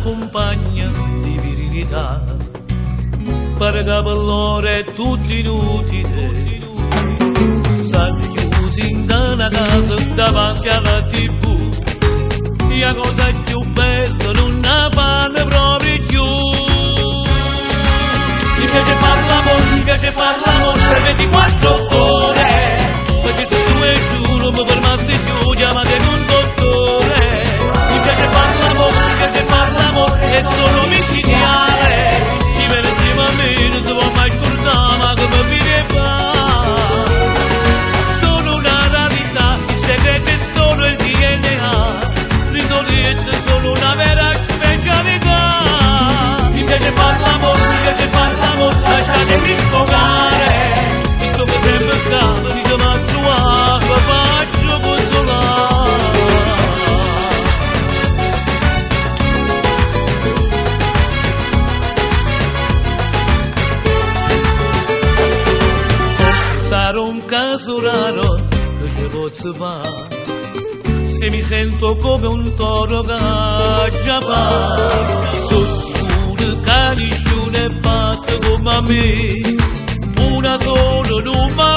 Compagna di virilità, pare che per loro è tutto inutile. Stanno chiusi in una casa davanti alla TV, la cosa più bella non la fanno proprio più. Mi piace far l'amore per 24 ore, perché tu e giuro mi fermassi più, chiamate un dottore. Mi piace far l'amore è solo micidiale, chi viene insieme a me non si può mai scordare, ma come mi fa. Sono una rarità, il segreto è solo il DNA, l'indolente è solo una vera specialità. Mi piace far l'amore, lasciatemi sfogare, visto che sempre stato di chiamare tua, faccio consolare. Sarà un caso raro che ci posso fare, se mi sento come un toro che già fa. Sono sicuro che nessuno è fatto come me, una sola non va